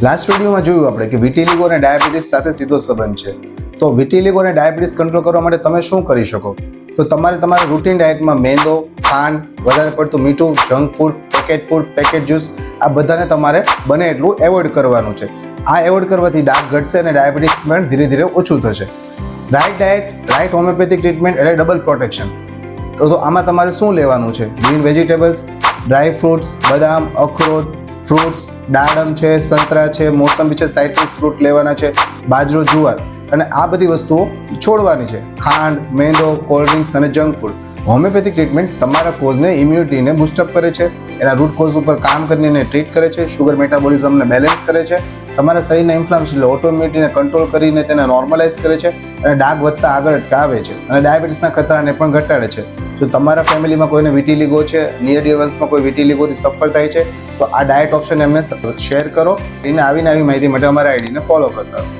Last વિડીયોમાં જોયું આપણે કે વિટિલિગો અને ડાયાબિટીસ સાથે સીધો સંબંધ છે. તો વિટિલિગો અને ડાયાબિટીસ કંટ્રોલ કરવા માટે તમે શું કરી શકો? તો તમારે તમારા રૂટીન ડાયટમાં મેંદો, ખાંડ, વધારે પડતું મીઠું, જંક ફૂડ, પેકેટ જ્યુસ આ બધાને તમારે બને એટલું એવોઇડ કરવાનું છે. આ એવોઇડ કરવાથી ડાઘ ઘટશે અને ડાયાબિટીસ પણ ધીરે ધીરે ઓછું થશે. Right diet, right homeopathic treatment એટલે ડબલ પ્રોટેક્શન. તો આમાં તમારે શું લેવાનું છે? ગ્રીન વેજીટેબલ્સ, ડ્રાય ફ્રૂટ્સ, બદામ, અખરોટ, ફ્રૂટ્સ, દાડમ છે, સંતરા છે, મોસંબી છે, સાઇટ્રસ ફ્રૂટ લેવાના છે, બાજરો, જુવાર અને આ બધી વસ્તુઓ છોડવાની છે. ખાંડ, મેંદો, કોલ્ડ ડ્રિંક્સ અને જંક ફૂડ. હોમિયોપેથિક ટ્રીટમેન્ટ તમારા કોઝને ઇમ્યુનિટીને બૂસ્ટઅપ કરે છે, એના રૂટ કોઝ ઉપર કામ કરીને એને ટ્રીટ કરે છે, શુગર મેટાબોલિઝમને બેલેન્સ કરે છે, તમારા શરીરના ઇન્ફ્લામેશન એટલે ઓટોઇમ્યુનિટીને કંટ્રોલ કરીને તેને નોર્મલાઇઝ કરે છે અને ડાઘ વધતા આગળ અટકાવે છે અને ડાયાબિટીસના ખતરાને પણ ઘટાડે છે. જો તમારા ફેમિલીમાં કોઈને વિટિલિગો છે, નિયર ડિયર વન્સમાં કોઈ વિટિલિગોથી સફર થાય છે તો આ ડાયટ ઓપ્શન એમને શેર કરો. એને આવીને આવી માહિતી માટે અમારા આઈડીને ફોલો કરતા રહો.